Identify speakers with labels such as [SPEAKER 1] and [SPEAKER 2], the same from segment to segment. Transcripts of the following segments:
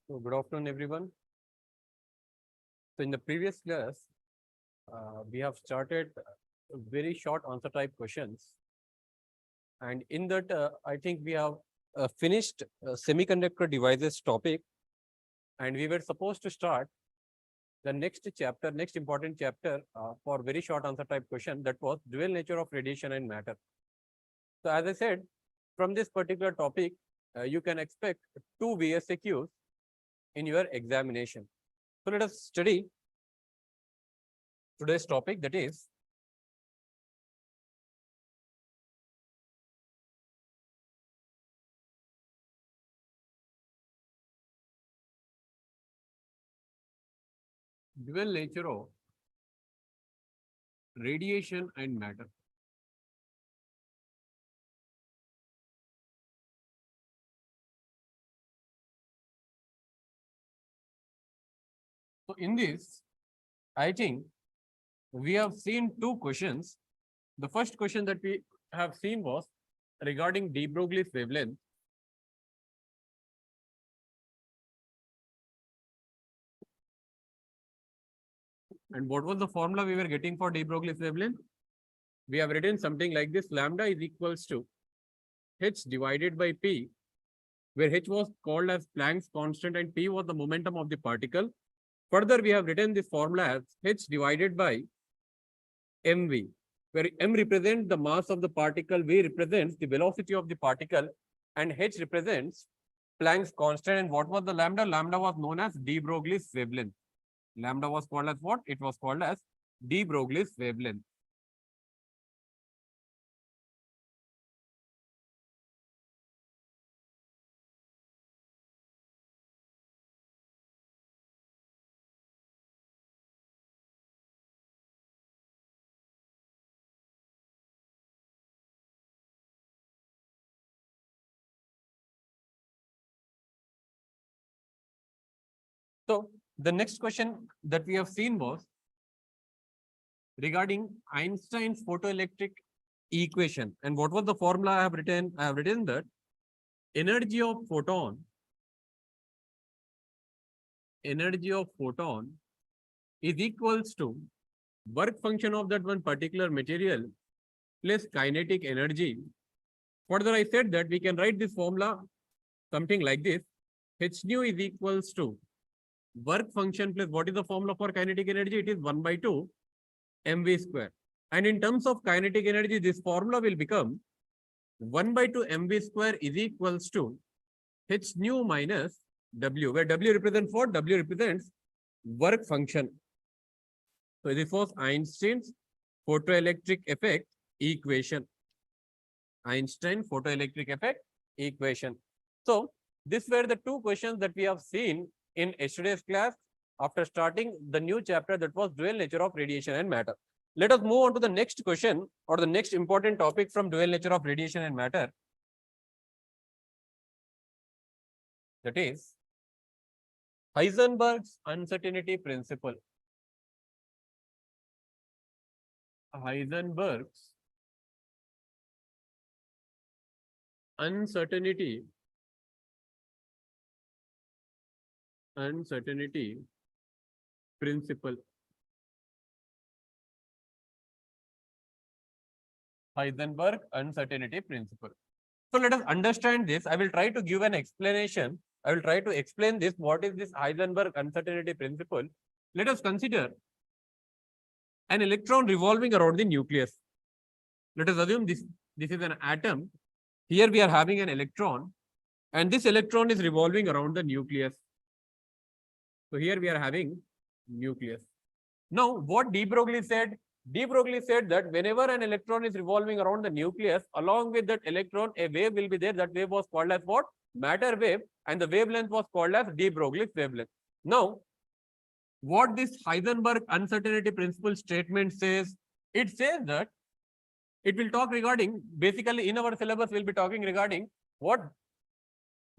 [SPEAKER 1] So good afternoon, everyone. So in the previous class, we have started very short answer type questions. And in that, I think we have finished semiconductor devices topic. And we were supposed to start the next chapter, next important chapter for very short answer type question, that was dual nature of radiation and matter. So as I said, from this particular topic, you can expect 2 VSAQs in your examination. So let us study today's topic, that is dual nature of radiation and matter. So in this, I think we have seen two questions. The first question that we have seen was regarding de Broglie's wavelength. And what was the formula we were getting for de Broglie's wavelength? We have written something like this: lambda is equals to h divided by p, where h was called as Planck's constant and p was the momentum of the particle. Further, we have written this formula as h divided by mv, where m represents the mass of the particle, v represents the velocity of the particle, and h represents Planck's constant. And what was the lambda? Lambda was known as de Broglie's wavelength. Lambda was called as what? It was called as de Broglie's wavelength. So the next question that we have seen was regarding Einstein's photoelectric equation. And what was the formula I have written? I have written that energy of photon is equals to work function of that one particular material plus kinetic energy. Further, I said that we can write this formula something like this: h nu is equals to work function plus what is the formula for kinetic energy? It is 1/2 mv square. And in terms of kinetic energy, this formula will become 1/2 mv square is equals to h nu minus w, where w represents what? W represents work function. So this was Einstein's photoelectric effect equation. Einstein photoelectric effect equation. So these were the two questions that we have seen in yesterday's class after starting the new chapter, that was dual nature of radiation and matter. Let us move on to the next question or the next important topic from dual nature of radiation and matter. That is Heisenberg's uncertainty principle. Heisenberg's uncertainty principle. Heisenberg uncertainty principle. So let us understand this. I will try to give an explanation. I will try to explain this. What is this Heisenberg uncertainty principle? Let us consider an electron revolving around the nucleus. Let us assume this is an atom. Here we are having an electron, and this electron is revolving around the nucleus. So here we are having nucleus. Now, what de Broglie said? De Broglie said that whenever an electron is revolving around the nucleus, along with that electron, a wave will be there. That wave was called as what? Matter wave, and the wavelength was called as de Broglie's wavelength. Now, what this Heisenberg uncertainty principle statement says? It says that it will talk regarding, basically in our syllabus, we'll be talking regarding what?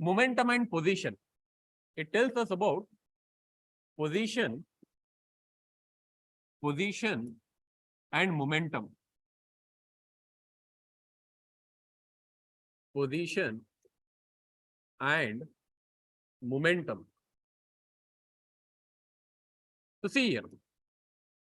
[SPEAKER 1] Momentum and position. It tells us about position and momentum. Position and momentum. So see here.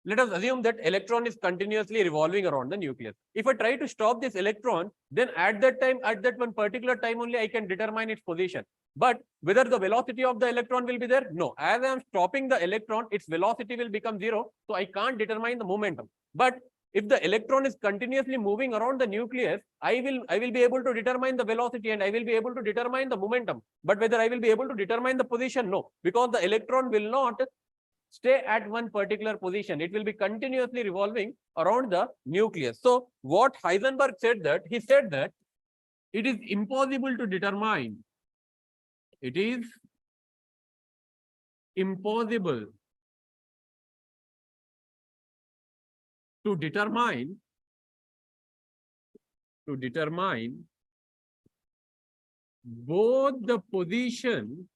[SPEAKER 1] Let us assume that electron is continuously revolving around the nucleus. If I try to stop this electron, then at that time, at that one particular time only, I can determine its position. But whether the velocity of the electron will be there? No. As I am stopping the electron, its velocity will become zero. So I can't determine the momentum. But if the electron is continuously moving around the nucleus, I will be able to determine the velocity and I will be able to determine the momentum. But whether I will be able to determine the position? No, because the electron will not stay at one particular position. It will be continuously revolving around the nucleus. So what Heisenberg said that, he said that it is impossible to determine. It is impossible to determine both the position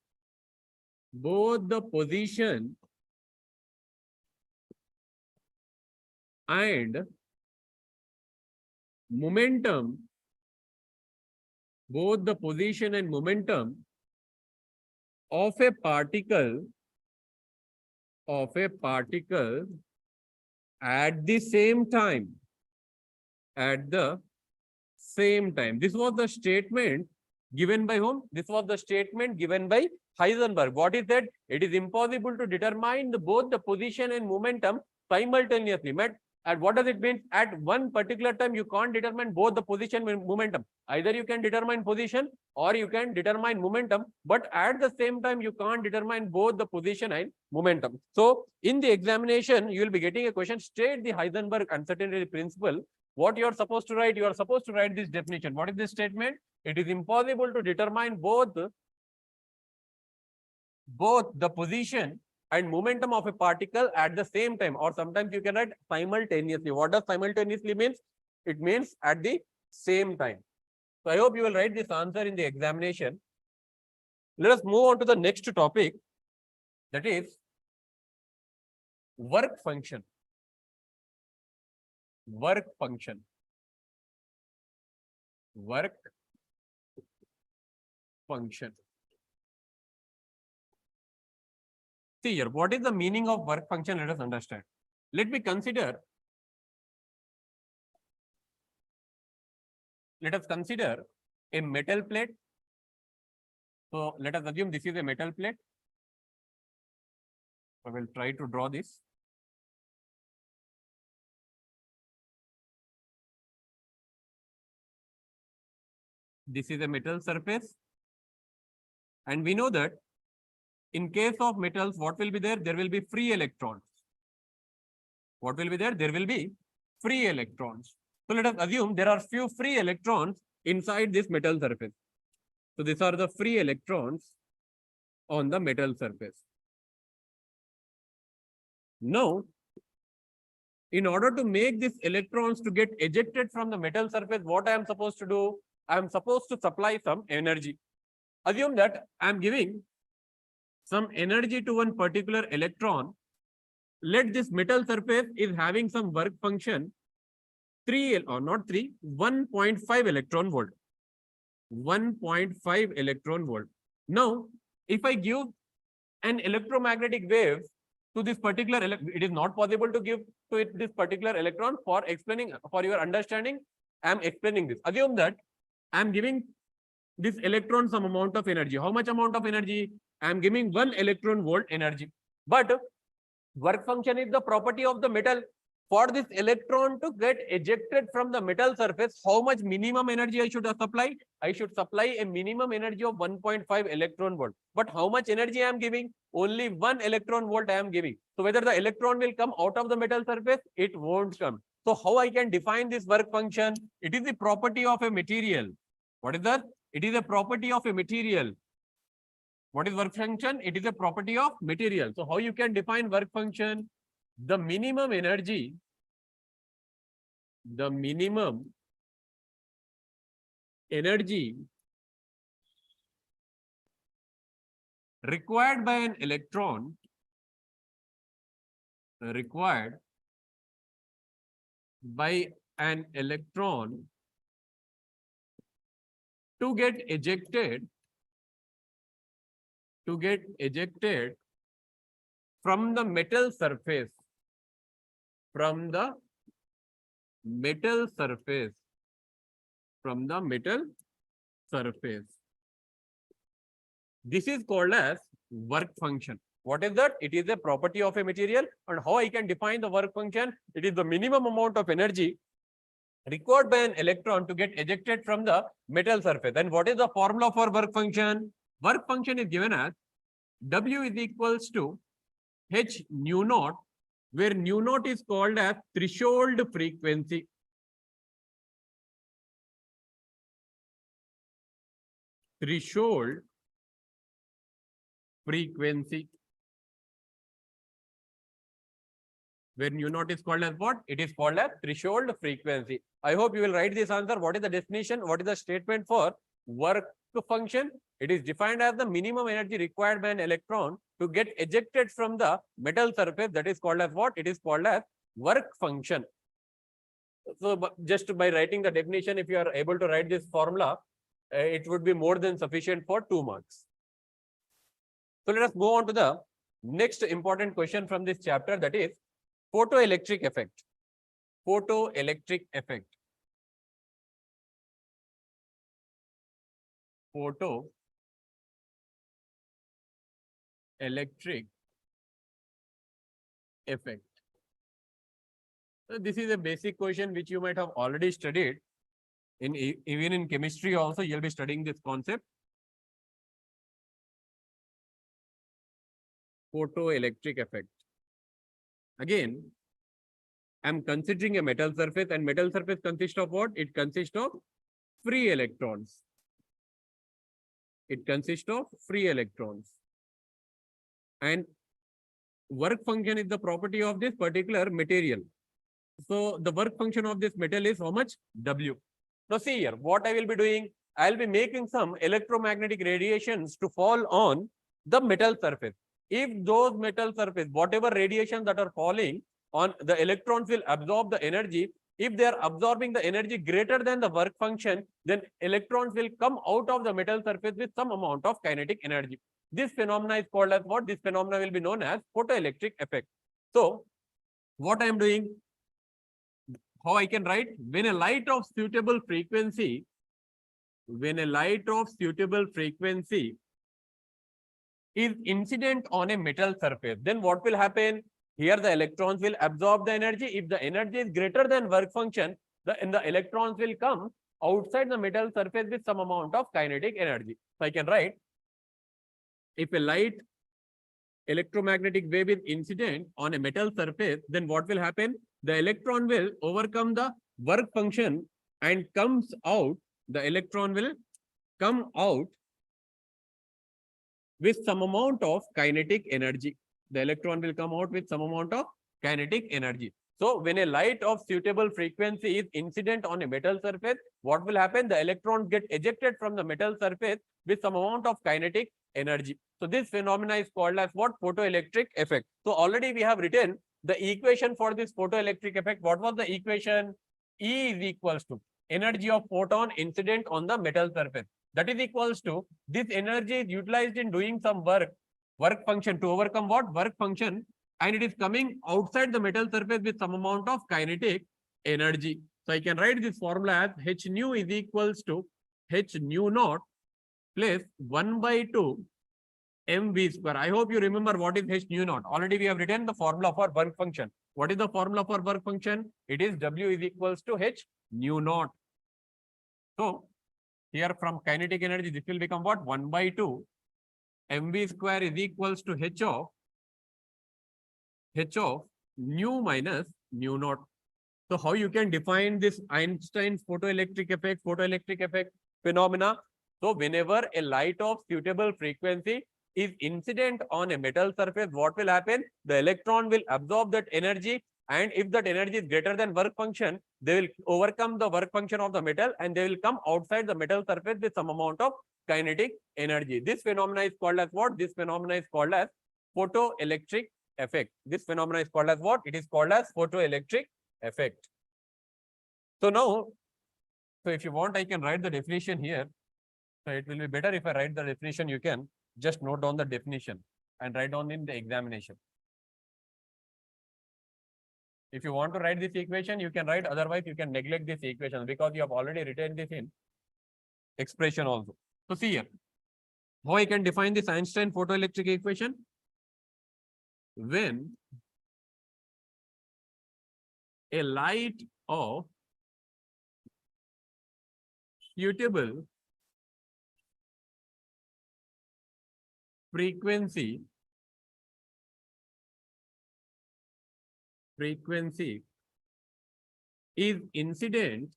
[SPEAKER 1] and momentum, both the position and momentum of a particle at the same time. This was the statement given by whom? This was the statement given by Heisenberg. What is that? It is impossible to determine both the position and momentum simultaneously. And what does it mean? At one particular time, you can't determine both the position and momentum. Either you can determine position or you can determine momentum, but at the same time, you can't determine both the position and momentum. So in the examination, you will be getting a question, state the Heisenberg uncertainty principle. What you are supposed to write? You are supposed to write this definition. What is this statement? It is impossible to determine both the position and momentum of a particle at the same time, or sometimes you can write simultaneously. What does simultaneously means? It means at the same time. So I hope you will write this answer in the examination. Let us move on to the next topic, that is work function. Work function. See here, what is the meaning of work function? Let us understand. Let us consider a metal plate. So let us assume this is a metal plate. I will try to draw this. This is a metal surface. And we know that in case of metals, what will be there? There will be free electrons. What will be there? There will be free electrons. So let us assume there are few free electrons inside this metal surface. So these are the free electrons on the metal surface. Now, in order to make these electrons to get ejected from the metal surface, what I am supposed to do? I am supposed to supply some energy. Assume that I am giving some energy to one particular electron. Let this metal surface is having some work function 1.5 electron volt. 1.5 electron volt. Now, if I give an electromagnetic wave to this particular, it is not possible to give to it this particular electron. For your understanding, I am explaining this. Assume that I am giving this electron some amount of energy. How much amount of energy? I am giving 1 electron volt energy. But work function is the property of the metal. For this electron to get ejected from the metal surface, how much minimum energy I should supply? I should supply a minimum energy of 1.5 electron volt. But how much energy I am giving? Only 1 electron volt I am giving. So whether the electron will come out of the metal surface, it won't come. So how I can define this work function? It is the property of a material. What is that? It is a property of a material. What is work function? It is a property of material. So how you can define work function? The minimum energy required by an electron to get ejected from the metal surface, from the metal surface, from the metal surface. This is called as work function. What is that? It is a property of a material. And how I can define the work function? It is the minimum amount of energy required by an electron to get ejected from the metal surface. And what is the formula for work function? Work function is given as W is equals to H nu naught, where nu naught is called as threshold frequency. Threshold frequency. Where nu naught is called as what? It is called as threshold frequency. I hope you will write this answer. What is the definition? What is the statement for work function? It is defined as the minimum energy required by an electron to get ejected from the metal surface. That is called as what? It is called as work function. So just by writing the definition, if you are able to write this formula, it would be more than sufficient for 2 marks. So let us go on to the next important question from this chapter, that is photoelectric effect. Photoelectric effect. Photoelectric effect. So this is a basic question which you might have already studied. Even in chemistry also, you'll be studying this concept. Photoelectric effect. Again, I'm considering a metal surface, and metal surface consists of what? It consists of free electrons. It consists of free electrons. And work function is the property of this particular material. So the work function of this metal is how much? W. Now see here, what I will be doing? I'll be making some electromagnetic radiations to fall on the metal surface. If those metal surface, whatever radiations that are falling on, the electrons will absorb the energy. If they are absorbing the energy greater than the work function, then electrons will come out of the metal surface with some amount of kinetic energy. This phenomena is called as what? This phenomena will be known as photoelectric effect. So what I am doing, how I can write? When a light of suitable frequency, is incident on a metal surface, then what will happen? Here the electrons will absorb the energy. If the energy is greater than work function, the electrons will come outside the metal surface with some amount of kinetic energy. So I can write, if a light electromagnetic wave is incident on a metal surface, then what will happen? The electron will overcome the work function and comes out. The electron will come out with some amount of kinetic energy. The electron will come out with some amount of kinetic energy. So when a light of suitable frequency is incident on a metal surface, what will happen? The electrons get ejected from the metal surface with some amount of kinetic energy. So this phenomena is called as what? Photoelectric effect. So already we have written the equation for this photoelectric effect. What was the equation? E is equals to energy of photon incident on the metal surface. That is equals to this energy is utilized in doing some work function to overcome what? Work function, and it is coming outside the metal surface with some amount of kinetic energy. So I can write this formula as H nu is equals to H nu naught plus 1 by 2 mv square. I hope you remember what is H nu naught. Already we have written the formula for work function. What is the formula for work function? It is W is equals to H nu naught. So here from kinetic energy, this will become what? 1 by 2 mv square is equals to H of nu minus nu naught. So how you can define this Einstein's photoelectric effect phenomena? So whenever a light of suitable frequency is incident on a metal surface, what will happen? The electron will absorb that energy, and if that energy is greater than work function, they will overcome the work function of the metal and they will come outside the metal surface with some amount of kinetic energy. This phenomena is called as what? This phenomena is called as photoelectric effect. This phenomena is called as what? It is called as photoelectric effect. So now, so if you want, I can write the definition here. So it will be better if I write the definition. You can just note down the definition and write down in the examination. If you want to write this equation, you can write. Otherwise, you can neglect this equation because you have already written this in expression also. So see here, how I can define this Einstein photoelectric equation? When a light of suitable frequency is incident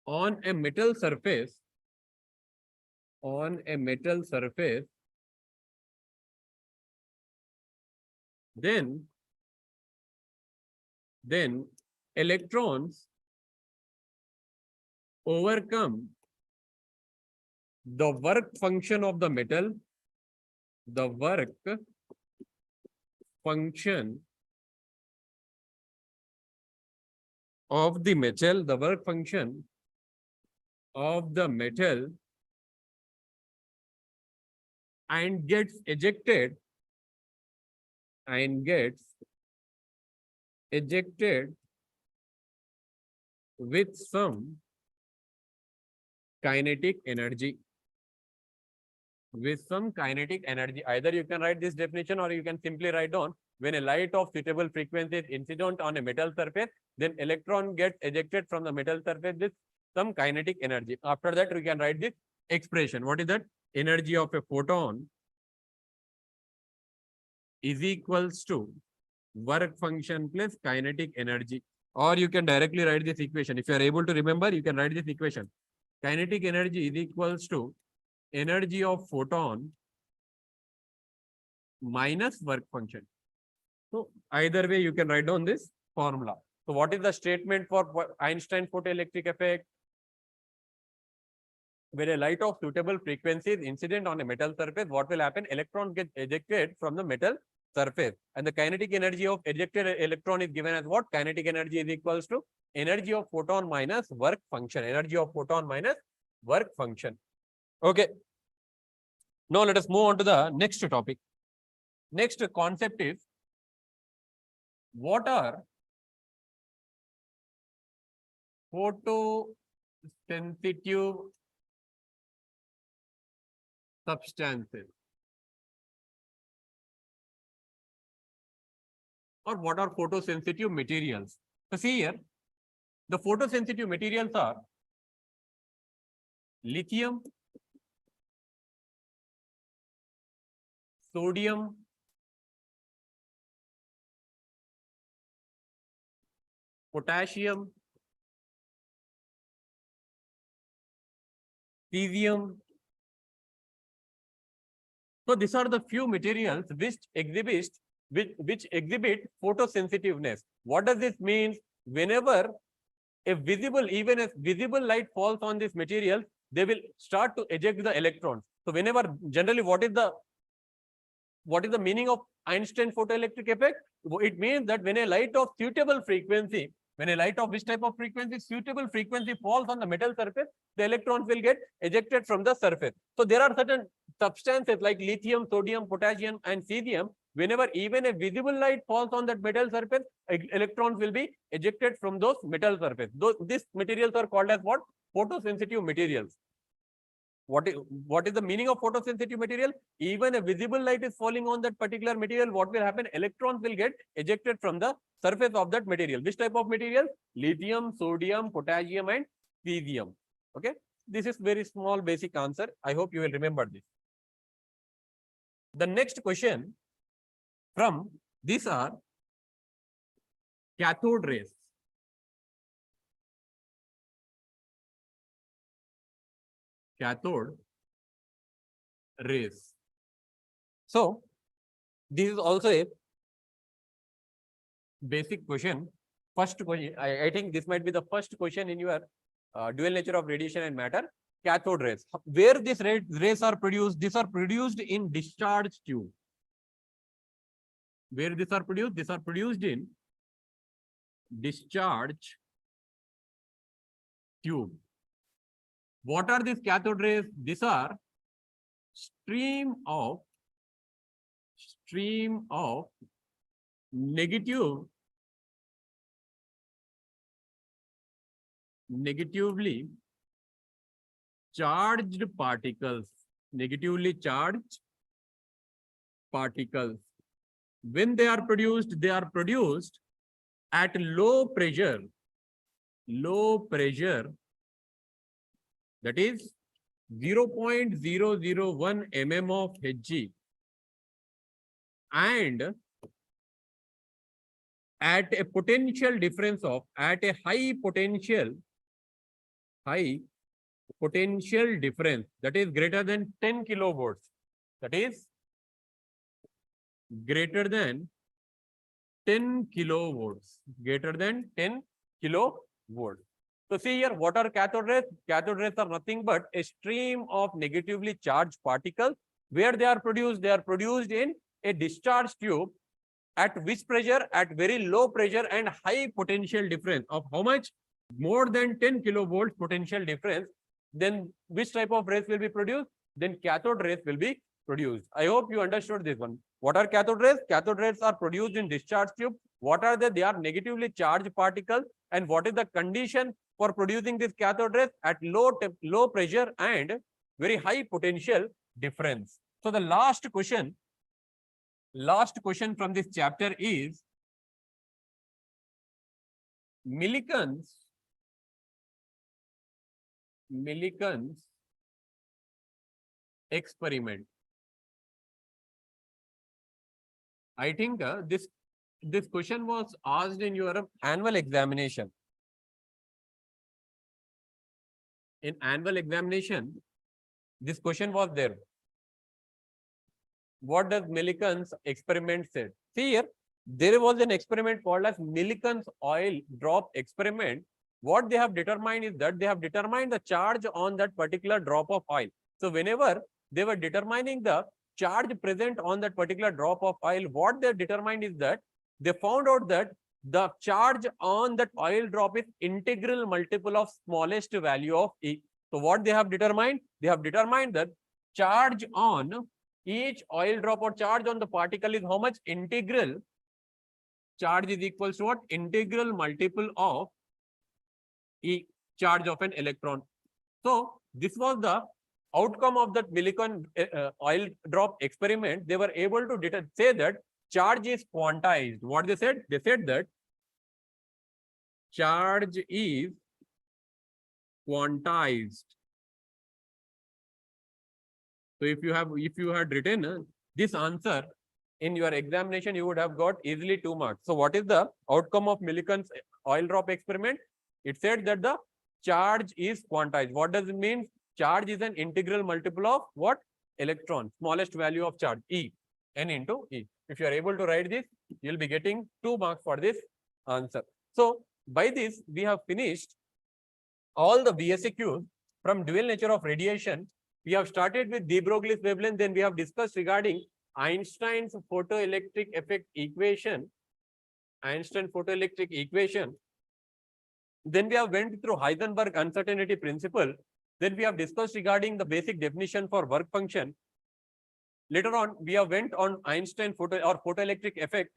[SPEAKER 1] on a metal surface, then electrons overcome the work function of the metal, the work function of the metal, and gets ejected with some kinetic energy. Either you can write this definition or you can simply write down, when a light of suitable frequency is incident on a metal surface, then electron gets ejected from the metal surface with some kinetic energy. After that, we can write this expression. What is that? Energy of a photon is equals to work function plus kinetic energy. Or you can directly write this equation. If you are able to remember, you can write this equation. Kinetic energy is equals to energy of photon minus work function. So either way, you can write down this formula. So what is the statement for Einstein photoelectric effect? When a light of suitable frequency is incident on a metal surface, what will happen? Electron gets ejected from the metal surface. And the kinetic energy of ejected electron is given as what? Kinetic energy is equals to energy of photon minus work function. Okay. Now let us move on to the next topic. Next concept is, what are photosensitive substances? Or what are photosensitive materials? So see here, the photosensitive materials are lithium, sodium, potassium, cesium. So these are the few materials which exhibit photosensitiveness. What does this mean? Whenever even a visible light falls on this material, they will start to eject the electrons. So whenever, generally, what is the meaning of Einstein photoelectric effect? It means that when a light of suitable frequency, which type of frequency? Suitable frequency falls on the metal surface, the electrons will get ejected from the surface. So there are certain substances like lithium, sodium, potassium, and cesium. Whenever even a visible light falls on that metal surface, electrons will be ejected from those metal surface. These materials are called as what? Photosensitive materials. What is the meaning of photosensitive material? Even a visible light is falling on that particular material, what will happen? Electrons will get ejected from the surface of that material. Which type of material? Lithium, sodium, potassium, and cesium. Okay. This is very small basic answer. I hope you will remember this. The next question from these are cathode rays. Cathode rays. So this is also a basic question. First question, I think this might be the first question in your dual nature of radiation and matter. Cathode rays. Where these rays are produced? These are produced in discharge tube. Where these are produced? These are produced in discharge tube. What are these cathode rays? These are stream of stream of negatively charged particles, negatively charged particles. When they are produced at low pressure, that is 0.001 mm of Hg, and at a potential difference of, at a high potential difference, that is greater than 10 kilovolts, that is greater than 10 kilovolts, greater than 10 kilovolts. So see here, what are cathode rays? Cathode rays are nothing but a stream of negatively charged particles. Where they are produced? They are produced in a discharge tube at which pressure? At very low pressure and high potential difference of how much? More than 10 kilovolts potential difference. Then which type of rays will be produced? Then cathode rays will be produced. I hope you understood this one. What are cathode rays? Cathode rays are produced in discharge tube. What are they? They are negatively charged particles. And what is the condition for producing this cathode rays? At low pressure and very high potential difference. So the last question from this chapter is Millikans experiment. I think this question was asked in your annual examination. In annual examination, this question was there. What does Millikans experiment said? See here, there was an experiment called as Millikans oil drop experiment. What they have determined is that they have determined the charge on that particular drop of oil. So whenever they were determining the charge present on that particular drop of oil, what they determined is that they found out that the charge on that oil drop is integral multiple of smallest value of E. So what they have determined? They have determined that charge on each oil drop or charge on the particle is how much? Integral charge is equals to what? Integral multiple of E, charge of an electron. So this was the outcome of that Millikan oil drop experiment. They were able to say that charge is quantized. What they said? They said that charge is quantized. So if you had written this answer in your examination, you would have got easily 2 marks. So what is the outcome of Millikan's oil drop experiment? It said that the charge is quantized. What does it mean? Charge is an integral multiple of what? Electron, smallest value of charge, E, N into E. If you are able to write this, you'll be getting 2 marks for this answer. So by this, we have finished all the VSQs from dual nature of radiation. We have started with de Broglie's wavelength, then we have discussed regarding Einstein's photoelectric effect equation, Einstein photoelectric equation. Then we have went through Heisenberg uncertainty principle. Then we have discussed regarding the basic definition for work function. Later on, we have went on Einstein photoelectric effect.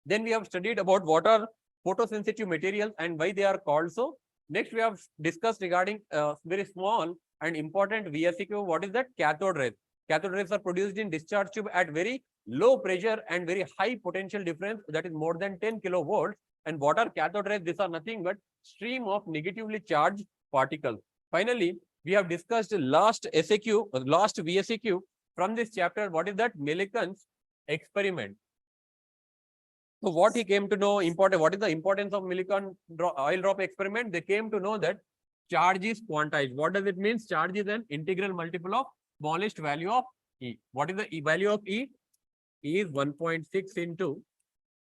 [SPEAKER 1] Then we have studied about what are photosensitive materials and why they are called so. Next, we have discussed regarding very small and important VSQ. What is that? Cathode rays. Cathode rays are produced in discharge tube at very low pressure and very high potential difference, that is more than 10 kilovolts. And what are cathode rays? These are nothing but stream of negatively charged particles. Finally, we have discussed last VSQ from this chapter. What is that? Millikan's experiment. So what he came to know, what is the importance of Millikan oil drop experiment? They came to know that charge is quantized. What does it mean? Charge is an integral multiple of smallest value of E. What is the value of E? E is 1.6 into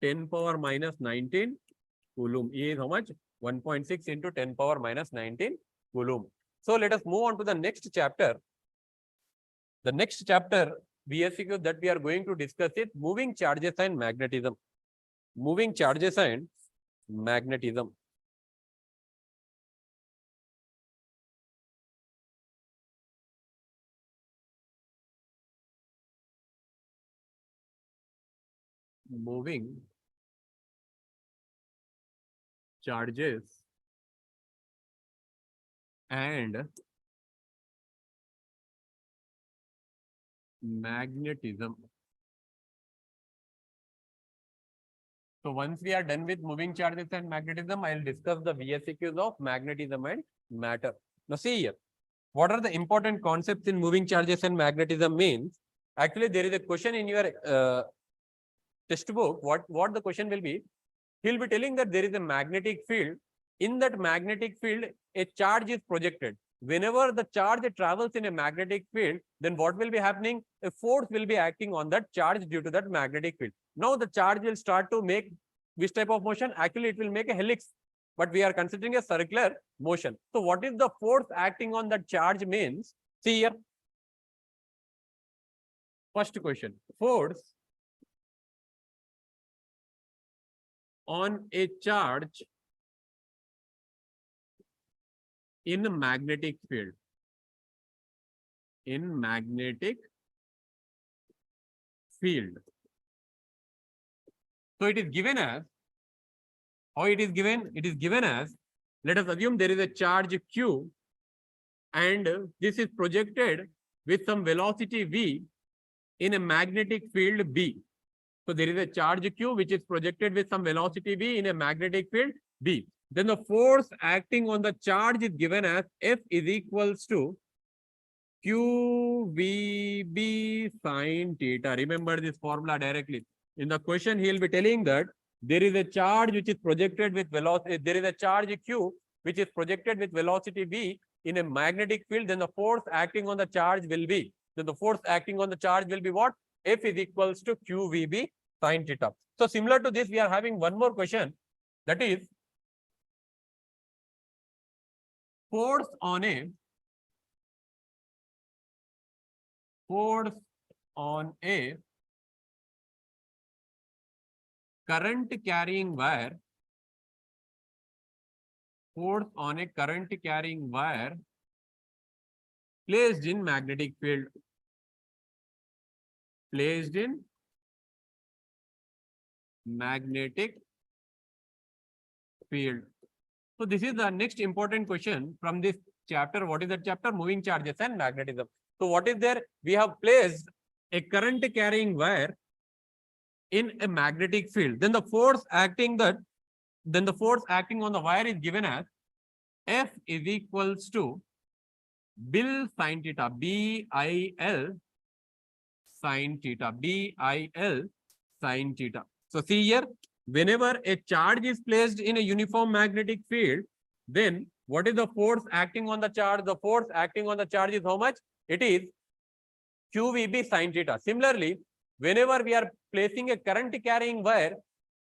[SPEAKER 1] 10 power minus 19 coulomb. E is how much? 1.6 into 10 power minus 19 coulomb. So let us move on to the next chapter. The next chapter VSQ that we are going to discuss is moving charges and magnetism. Moving charges and magnetism. moving charges and magnetism. So once we are done with moving charges and magnetism, I'll discuss the VSEQs of magnetism and matter. Now see here, what are the important concepts in moving charges and magnetism means? Actually, there is a question in your textbook. What the question will be? He'll be telling that there is a magnetic field. In that magnetic field, a charge is projected. Whenever the charge travels in a magnetic field, then what will be happening? A force will be acting on that charge due to that magnetic field. Now the charge will start to make which type of motion? Actually, it will make a helix, but we are considering a circular motion. So what is the force acting on that charge means? See here. First question, force on a charge in a magnetic field. In magnetic field. So it is given as, how it is given? It is given as, let us assume there is a charge Q and this is projected with some velocity V in a magnetic field B. So there is a charge Q which is projected with some velocity V in a magnetic field B. Then the force acting on the charge is given as F is equals to QVB sine theta. Remember this formula directly. In the question, he will be telling that there is a charge which is projected with velocity. There is a charge Q which is projected with velocity V in a magnetic field. Then the force acting on the charge will be. Then the force acting on the charge will be what? F is equals to QVB sine theta. So similar to this, we are having one more question. That is force on a current carrying wire. Force on a current carrying wire placed in magnetic field. Placed in magnetic field. So this is the next important question from this chapter. What is that chapter? Moving charges and magnetism. So what is there? We have placed a current carrying wire in a magnetic field. Then the force acting on the wire is given as F is equals to Bil sine theta, B-I-L sine theta, B-I-L sine theta. So see here, whenever a charge is placed in a uniform magnetic field, then what is the force acting on the charge? The force acting on the charge is how much? It is QVB sine theta. Similarly, whenever we are placing a current carrying wire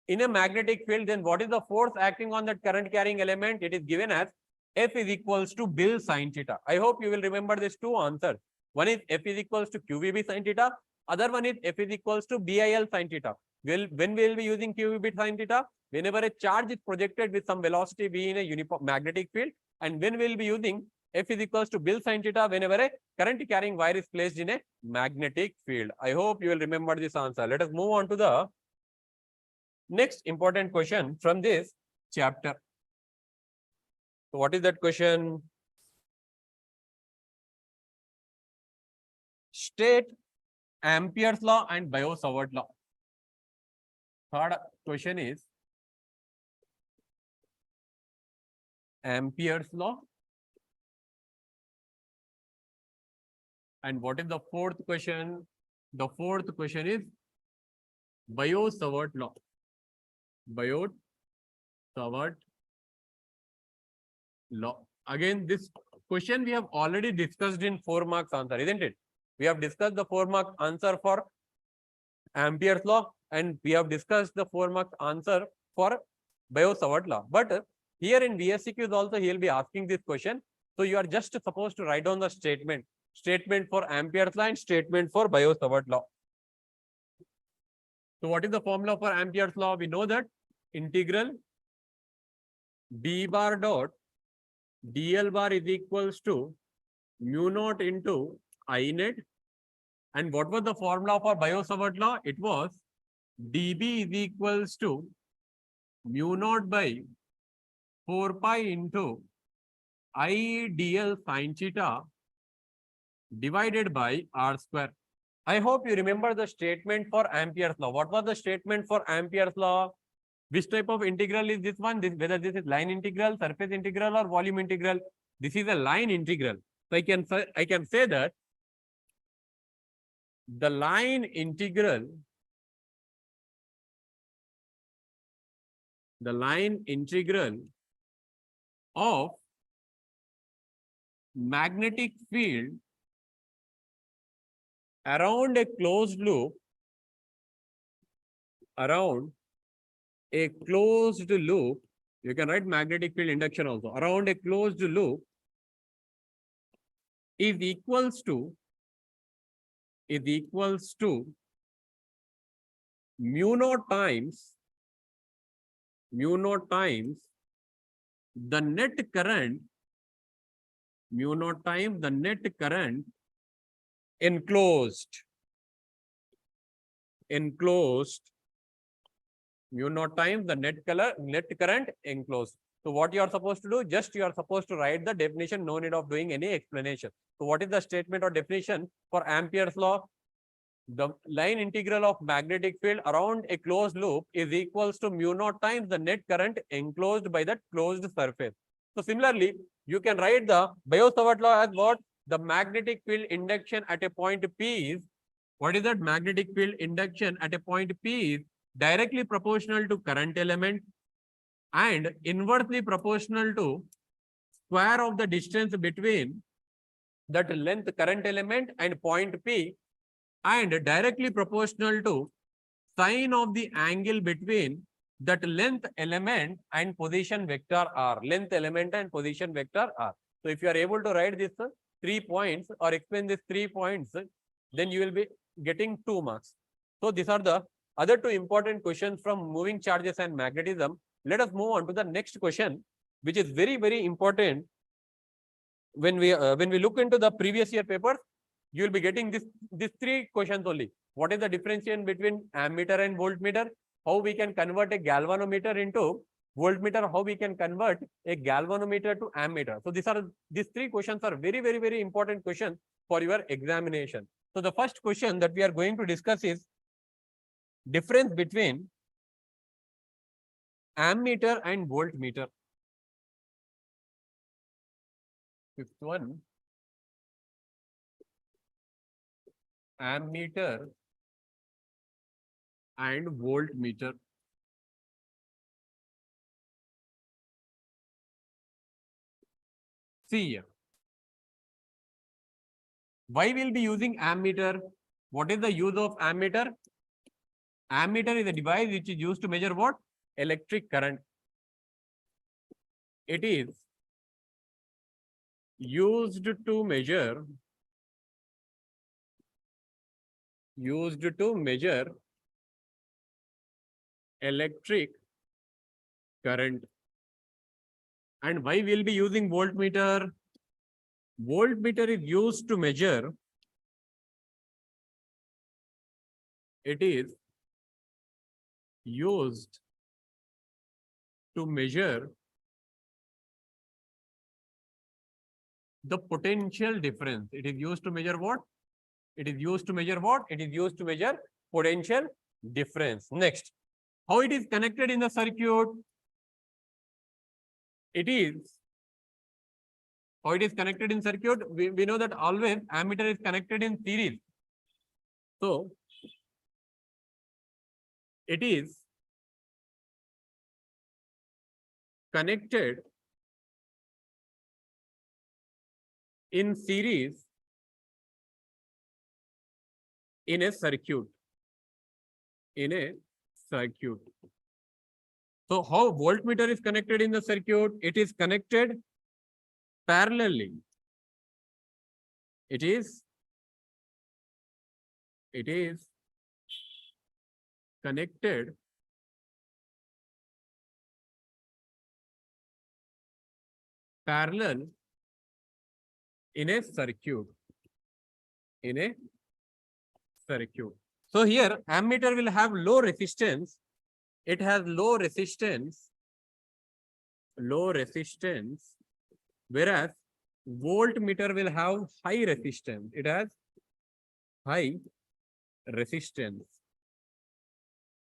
[SPEAKER 1] in a magnetic field, then what is the force acting on that current carrying element? It is given as F is equals to Bil sine theta. I hope you will remember these two answers. One is F is equals to QVB sine theta. Other one is F is equals to BIL sine theta. When we will be using QVB sine theta? Whenever a charge is projected with some velocity V in a uniform magnetic field. And when we will be using F is equals to Bil sine theta whenever a current carrying wire is placed in a magnetic field. I hope you will remember this answer. Let us move on to the next important question from this chapter. So what is that question? State Ampere's law and Biot-Savart law. Third question is Ampere's law. And what is the fourth question? The fourth question is Biot-Savart law. Biot-Savart law. Again, this question we have already discussed in 4 marks answer, isn't it? We have discussed the 4 mark answer for Ampere's law, and we have discussed the 4 mark answer for Biot-Savart law. But here in VSEQs also he will be asking this question. So you are just supposed to write down the statement for Ampere's law and statement for Biot-Savart law. So what is the formula for Ampere's law? We know that integral B bar dot DL bar is equals to mu naught into I net. And what was the formula for Biot-Savart law? It was dB is equals to mu naught by 4 pi into I dl sin theta divided by r square. I hope you remember the statement for Ampere's law. What was the statement for Ampere's law? Which type of integral is this one? Whether this is line integral, surface integral, or volume integral. This is a line integral. So I can say that the line integral of magnetic field around a closed loop you can write magnetic field induction also, around a closed loop is equals to mu naught times the net current enclosed mu naught times the net current enclosed. So what you are supposed to do? Just you are supposed to write the definition, no need of doing any explanation. So what is the statement or definition for Ampere's law? The line integral of magnetic field around a closed loop is equals to mu naught times the net current enclosed by that closed surface. So similarly, you can write the Biot-Savart law as what? The magnetic field induction at a point P is, what is that? Magnetic field induction at a point P is directly proportional to current element and inversely proportional to square of the distance between that length current element and point P, and directly proportional to sine of the angle between that length element and position vector r. So if you are able to write these 3 points or explain these 3 points, then you will be getting 2 marks. So these are the other 2 important questions from moving charges and magnetism. Let us move on to the next question, which is very, very important. When we look into the previous year papers, you will be getting these 3 questions only. What is the differentiation between ammeter and voltmeter? How we can convert a galvanometer into voltmeter? How we can convert a galvanometer to ammeter? So these 3 questions are very, very, very important questions for your examination. So the first question that we are going to discuss is difference between ammeter and voltmeter. Fifth one, ammeter and voltmeter. See here. Why we'll be using ammeter? What is the use of ammeter? Ammeter is a device which is used to measure what? Electric current. It is used to measure electric current. And why we'll be using voltmeter? Voltmeter is used to measure, the potential difference. It is used to measure what? It is used to measure potential difference. Next, how it is connected in the circuit? How it is connected in circuit? We know that always ammeter is connected in series. So it is connected in series in a circuit. So how voltmeter is connected in the circuit? It is connected parallelly. It is connected parallel in a circuit. So here ammeter will have low resistance. It has low resistance, whereas voltmeter will have high resistance. It has high resistance.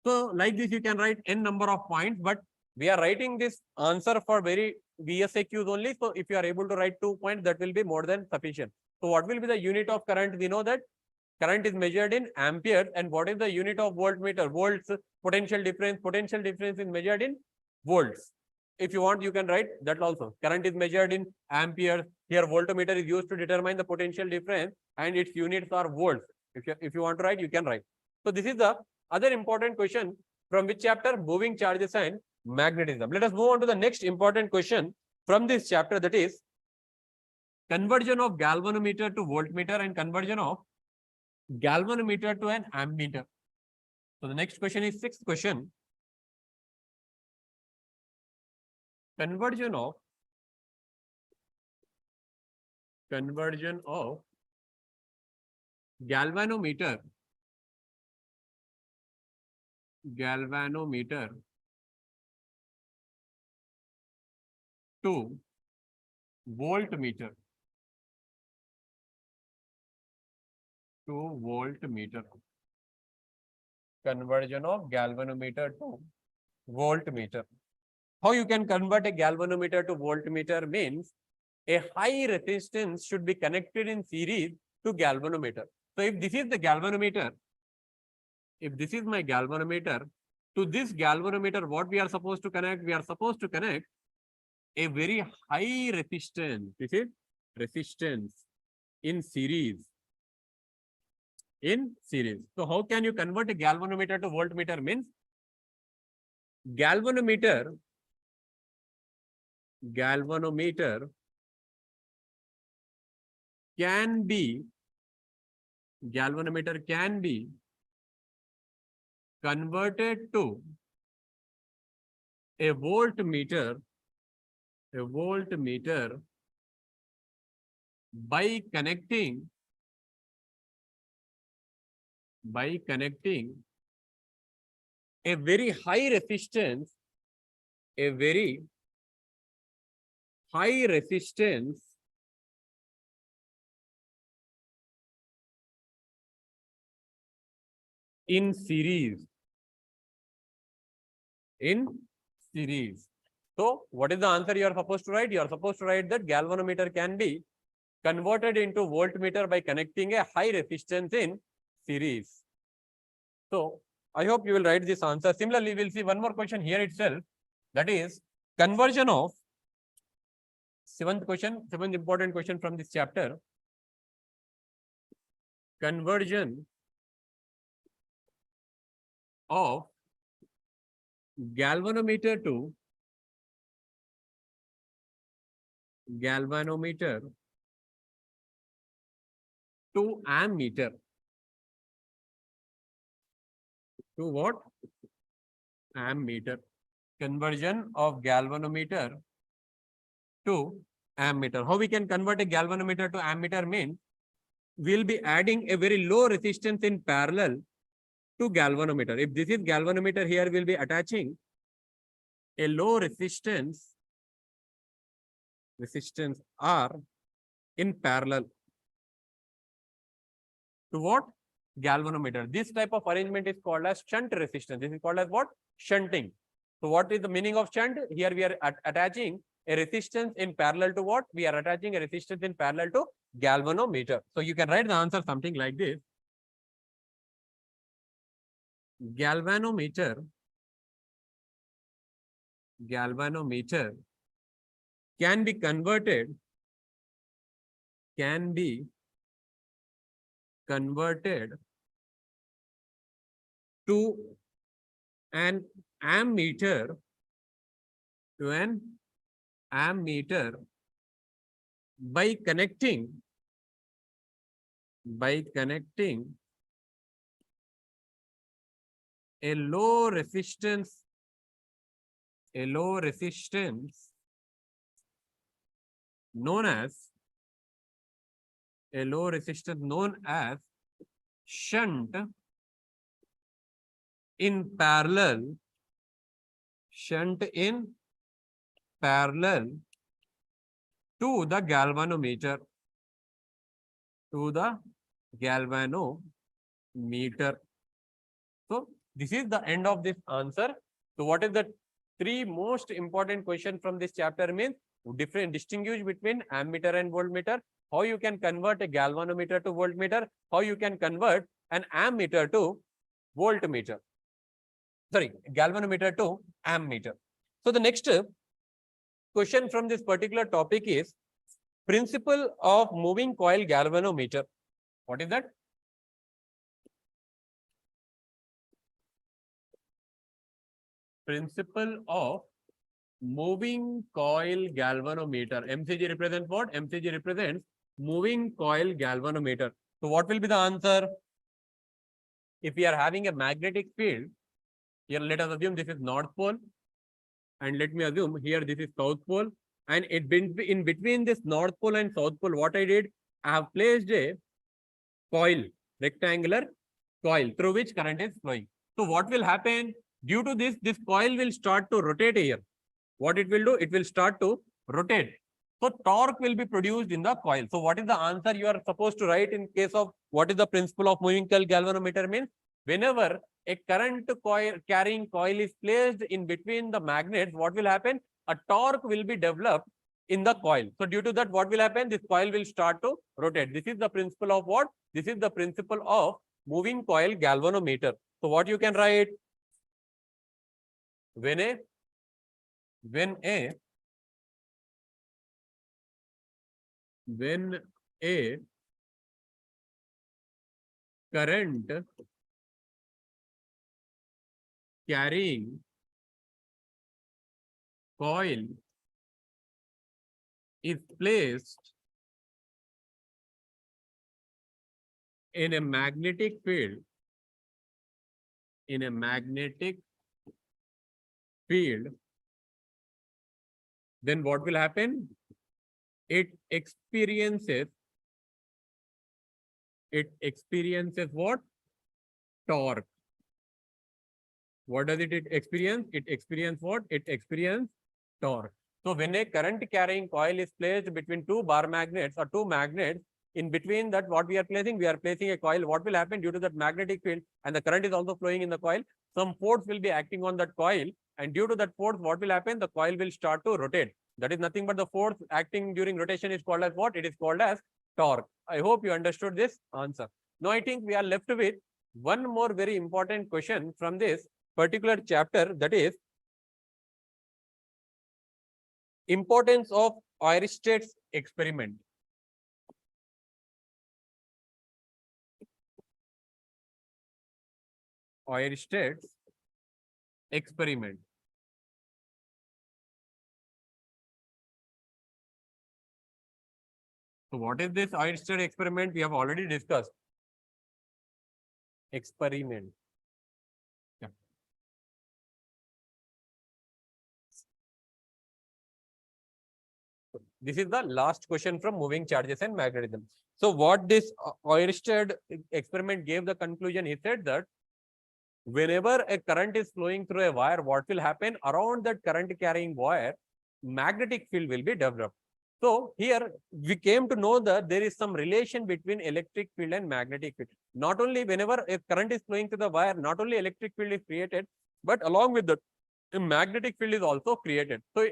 [SPEAKER 1] So like this, you can write n number of points, but we are writing this answer for very VSAQs only. So if you are able to write 2 points, that will be more than sufficient. So what will be the unit of current? We know that current is measured in amperes. And what is the unit of voltmeter? Volts. Potential difference. Potential difference is measured in volts. If you want, you can write that also. Current is measured in amperes. Here voltmeter is used to determine the potential difference, and its units are volts. If you want to write, you can write. So this is the other important question from which chapter? Moving charges and magnetism. Let us move on to the next important question from this chapter, that is conversion of galvanometer to voltmeter and conversion of galvanometer to an ammeter. So the next question is sixth question. Conversion of galvanometer to voltmeter. Conversion of galvanometer to voltmeter. How you can convert a galvanometer to voltmeter means a high resistance should be connected in series to galvanometer. So if this is the galvanometer, if this is my galvanometer, to this galvanometer, what we are supposed to connect? We are supposed to connect a very high resistance. This is resistance in series. So how can you convert a galvanometer to voltmeter? Means galvanometer can be converted to a voltmeter by connecting a very high resistance in series. So what is the answer you are supposed to write? You are supposed to write that galvanometer can be converted into voltmeter by connecting a high resistance in series. So I hope you will write this answer. Similarly, we will see one more question here itself. That is conversion of seventh important question from this chapter. Conversion of galvanometer to ammeter. To what? Ammeter. Conversion of galvanometer to ammeter. How we can convert a galvanometer to ammeter means we'll be adding a very low resistance in parallel to galvanometer. If this is galvanometer, here we'll be attaching a low resistance R in parallel to what? Galvanometer. This type of arrangement is called as shunt resistance. This is called as what? Shunting. So what is the meaning of shunt? Here we are attaching a resistance in parallel to what? We are attaching a resistance in parallel to galvanometer. So you can write the answer something like this. Galvanometer can be converted to an ammeter by connecting a low resistance known as shunt in parallel, shunt in parallel to the galvanometer, to the galvanometer. So this is the end of this answer. So what is the three most important questions from this chapter means different distinguish between ammeter and voltmeter, how you can convert a galvanometer to voltmeter, how you can convert an ammeter to voltmeter. Sorry, galvanometer to ammeter. So the next question from this particular topic is principle of moving coil galvanometer. What is that? Principle of moving coil galvanometer. MCG represents what? MCG represents moving coil galvanometer. So what will be the answer? If we are having a magnetic field, here let us assume this is North Pole, and let me assume here this is South Pole, and in between this North Pole and South Pole, what I did, I have placed a coil, rectangular coil through which current is flowing. So what will happen? Due to this, this coil will start to rotate here. What it will do? It will start to rotate. So torque will be produced in the coil. So what is the answer you are supposed to write in case of what is the principle of moving coil galvanometer means? Whenever a current coil carrying coil is placed in between the magnets, what will happen? A torque will be developed in the coil. So due to that, what will happen? This coil will start to rotate. This is the principle of what? This is the principle of moving coil galvanometer. So what you can write? When a current carrying coil is placed in a magnetic field, then what will happen? It experiences what? Torque. What does it experience? It experiences what? It experiences torque. So when a current carrying coil is placed between two bar magnets or two magnets, in between that, what we are placing a coil. What will happen due to that magnetic field and the current is also flowing in the coil? Some force will be acting on that coil, and due to that force, what will happen? The coil will start to rotate. That is nothing but the force acting during rotation is called as what? It is called as torque. I hope you understood this answer. Now I think we are left with one more very important question from this particular chapter, that is importance of Oersted experiment. Oersted experiment. So what is this Oersted experiment? We have already discussed. Experiment. Yeah. This is the last question from moving charges and magnetism. So what this Oersted experiment gave the conclusion, he said that whenever a current is flowing through a wire, what will happen? Around that current carrying wire, magnetic field will be developed. So here we came to know that there is some relation between electric field and magnetic field. Not only whenever a current is flowing through the wire, not only electric field is created, but along with that, a magnetic field is also created. So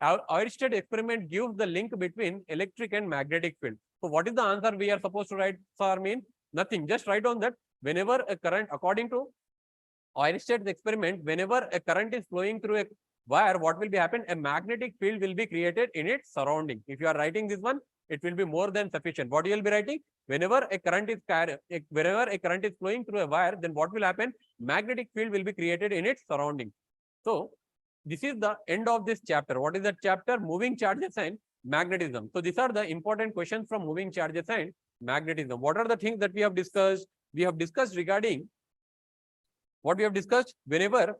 [SPEAKER 1] our Oersted experiment gives the link between electric and magnetic field. So what is the answer we are supposed to write, sir? Mean nothing. Just write on that whenever a current, according to Oersted's experiment, whenever a current is flowing through a wire, what will be happen? A magnetic field will be created in its surrounding. If you are writing this one, it will be more than sufficient. What you will be writing? Whenever a current is flowing through a wire, then what will happen? Magnetic field will be created in its surrounding. So this is the end of this chapter. What is that chapter? Moving charges and magnetism. So these are the important questions from moving charges and magnetism. What are the things that we have discussed? We have discussed regarding what we have discussed. Whenever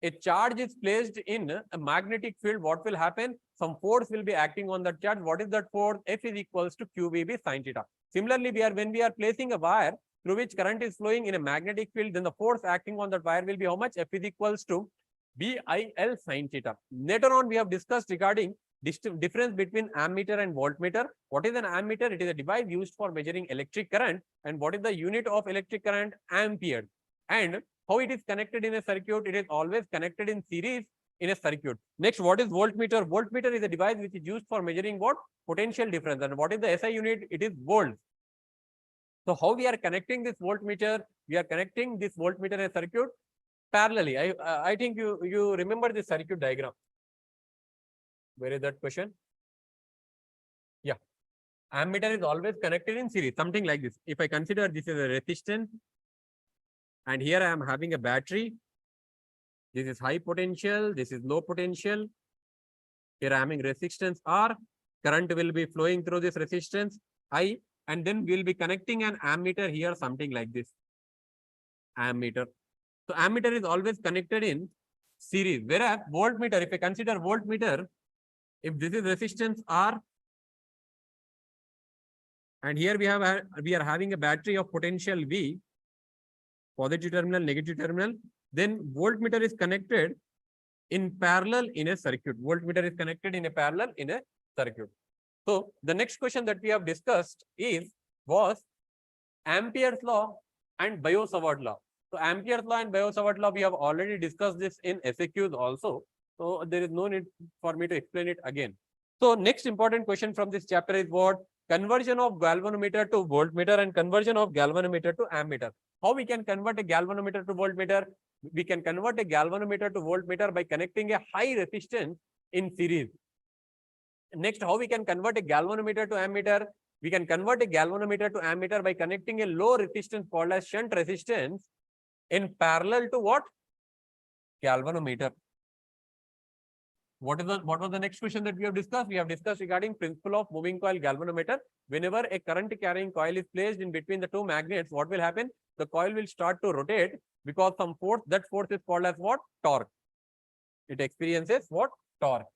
[SPEAKER 1] a charge is placed in a magnetic field, what will happen? Some force will be acting on that charge. What is that force? F is equals to QVB sin theta. Similarly, when we are placing a wire through which current is flowing in a magnetic field, then the force acting on that wire will be how much? F is equals to BIL sin theta. Later on, we have discussed regarding difference between ammeter and voltmeter. What is an ammeter? It is a device used for measuring electric current. And what is the unit of electric current? Ampere. And how it is connected in a circuit? It is always connected in series in a circuit. Next, what is voltmeter? Voltmeter is a device which is used for measuring what? Potential difference. And what is the SI unit? It is volt. So how we are connecting this voltmeter? We are connecting this voltmeter in a circuit parallelly. I think you remember the circuit diagram. Where is that question? Yeah. Ammeter is always connected in series, something like this. If I consider this is a resistance, and here I am having a battery. This is high potential, this is low potential. Here I am having resistance R. Current will be flowing through this resistance I, and then we'll be connecting an ammeter here, something like this. Ammeter. So ammeter is always connected in series. Whereas voltmeter, if I consider voltmeter, if this is resistance R, and here we are having a battery of potential V, positive terminal, negative terminal, then voltmeter is connected in parallel in a circuit. Voltmeter is connected in a parallel in a circuit. So the next question that we have discussed was Ampere's law and Biot-Savart law. So Ampere's law and Biot-Savart law, we have already discussed this in SAQs also. So there is no need for me to explain it again. So next important question from this chapter is what? Conversion of galvanometer to voltmeter and conversion of galvanometer to ammeter. How we can convert a galvanometer to voltmeter? We can convert a galvanometer to voltmeter by connecting a high resistance in series. Next, how we can convert a galvanometer to ammeter? We can convert a galvanometer to ammeter by connecting a low resistance called as shunt resistance in parallel to what? Galvanometer. What was the next question that we have discussed? We have discussed regarding principle of moving coil galvanometer. Whenever a current carrying coil is placed in between the two magnets, what will happen? The coil will start to rotate because some force, that force is called as what? Torque. It experiences what? Torque.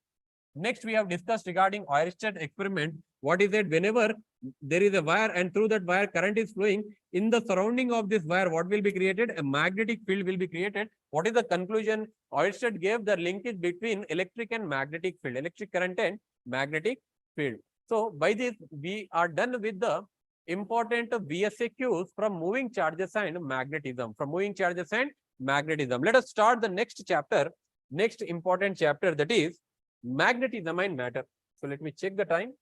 [SPEAKER 1] Next, we have discussed regarding Oersted experiment. What is it? Whenever there is a wire and through that wire current is flowing, in the surrounding of this wire, what will be created? A magnetic field will be created. What is the conclusion? Oersted gave the linkage between electric and magnetic field, electric current and magnetic field. So by this, we are done with the important VSAQs from moving charges and magnetism. Let us start the next chapter, next important chapter, that is magnetism and matter. So let me check the time.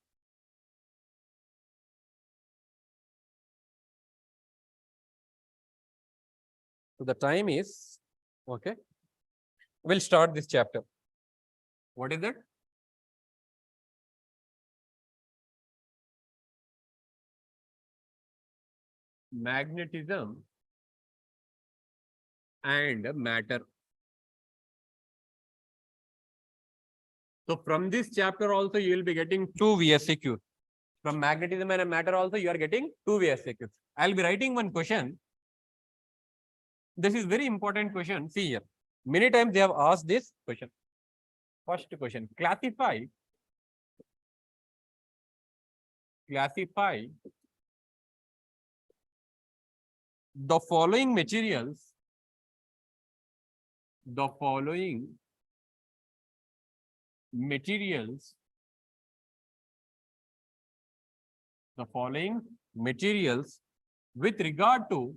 [SPEAKER 1] So the time is okay. We'll start this chapter. What is it? Magnetism and matter. So from this chapter also you will be getting 2 VSAQs. From magnetism and matter also you are getting 2 VSAQs. I'll be writing one question. This is very important question. See here. Many times they have asked this question. First question. Classify the following materials. The following materials with regard to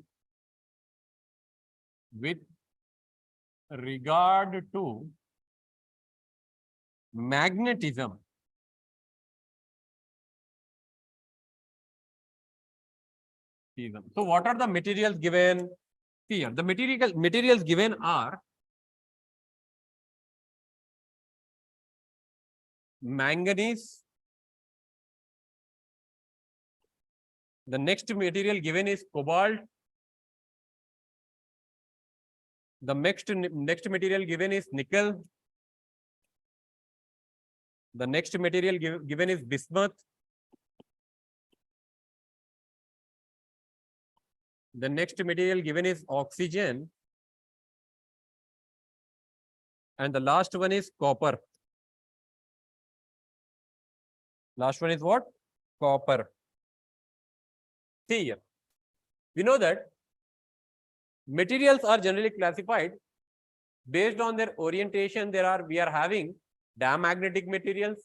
[SPEAKER 1] magnetism. So what are the materials given here? The materials given are manganese. The next material given is cobalt. The next material given is nickel. The next material given is bismuth. The next material given is oxygen. And the last one is copper. Last one is what? Copper. See here. We know that materials are generally classified based on their orientation. We are having diamagnetic materials,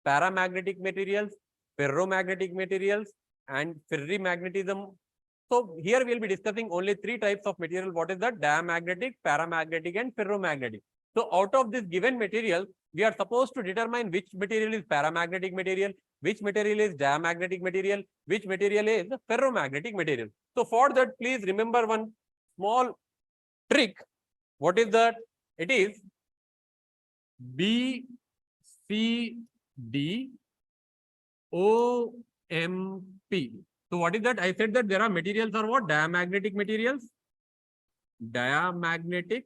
[SPEAKER 1] paramagnetic materials, ferromagnetic materials, and ferrimagnetism. So here we will be discussing only three types of material. What is that? Diamagnetic, paramagnetic, and ferromagnetic. So out of this given material, we are supposed to determine which material is paramagnetic material, which material is diamagnetic material, which material is ferromagnetic material. So for that, please remember one small trick. What is that? It is B, C, D, O, M, P. So what is that? I said that there are materials are what? Diamagnetic materials. Diamagnetic,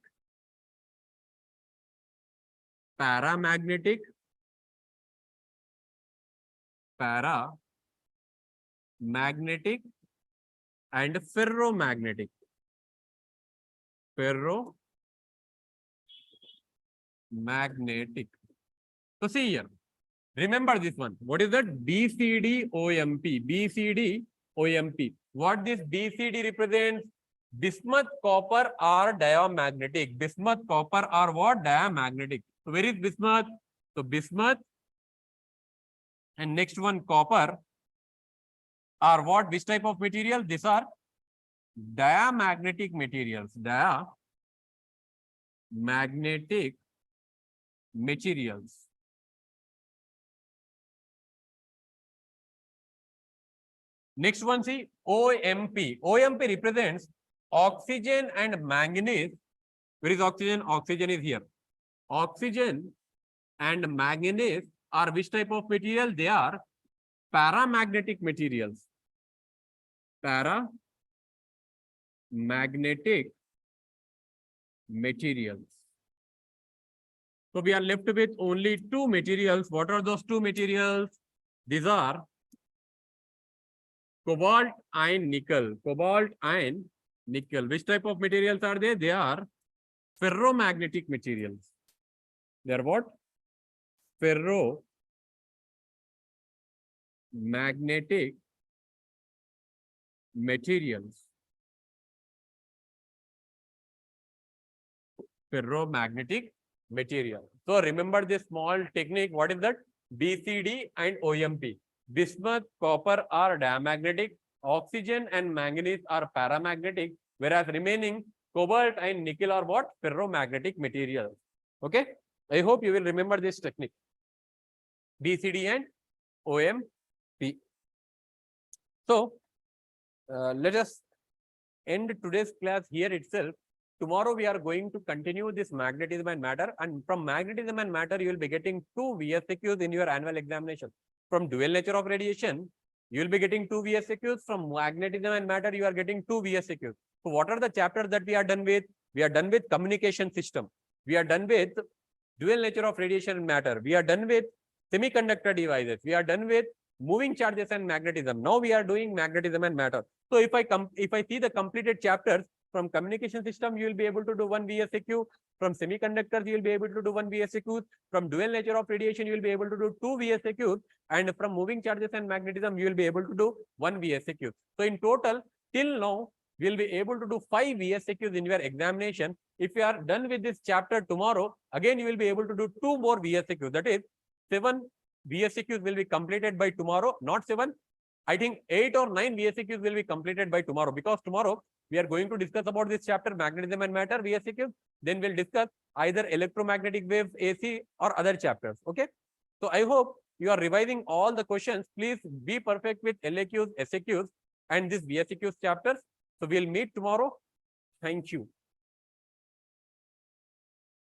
[SPEAKER 1] paramagnetic, paramagnetic, and ferromagnetic. Ferromagnetic. So see here. Remember this one. What is that? BCD OMP. BCD OMP. What this BCD represents? Bismuth, copper are diamagnetic. Bismuth, copper are what? Diamagnetic. So where is bismuth? So bismuth and next one copper are what? Which type of material? These are diamagnetic materials. Diamagnetic materials. Next one, see OMP. OMP represents oxygen and manganese. Where is oxygen? Oxygen is here. Oxygen and manganese are which type of material? They are paramagnetic materials. Paramagnetic materials. So we are left with only two materials. What are those two materials? These are cobalt and nickel. Cobalt and nickel. Which type of materials are they? They are ferromagnetic materials. They are what? Ferromagnetic materials. Ferromagnetic material. So remember this small technique. What is that? BCD and OMP. Bismuth, copper are diamagnetic. Oxygen and manganese are paramagnetic. Whereas remaining cobalt and nickel are what? Ferromagnetic materials. Okay. I hope you will remember this technique. BCD and OMP. So let us end today's class here itself. Tomorrow we are going to continue this magnetism and matter, and from magnetism and matter you will be getting 2 VSQs in your annual examination. From dual nature of radiation, you will be getting 2 VSQs. From magnetism and matter, you are getting 2 VSQs. So what are the chapters that we are done with? We are done with communication system. We are done with dual nature of radiation and matter. We are done with semiconductor devices. We are done with moving charges and magnetism. Now we are doing magnetism and matter. So if I see the completed chapters, from communication system, you will be able to do 1 VSQ. From semiconductors, you will be able to do 1 VSQ. From dual nature of radiation, you will be able to do 2 VSQs. And from moving charges and magnetism, you will be able to do 1 VSQ. So in total, till now, we will be able to do 5 VSQs in your examination. If you are done with this chapter tomorrow, again, you will be able to do 2 more VSQs. That is, 7 VSQs will be completed by tomorrow. Not 7. I think 8 or 9 VSQs will be completed by tomorrow, because tomorrow we are going to discuss about this chapter, magnetism and matter, VSQs. Then we'll discuss either electromagnetic waves, AC, or other chapters. Okay. So I hope you are revising all the questions. Please be perfect with LAQs, SAQs, and this VSQs chapters. So we'll meet tomorrow. Thank you.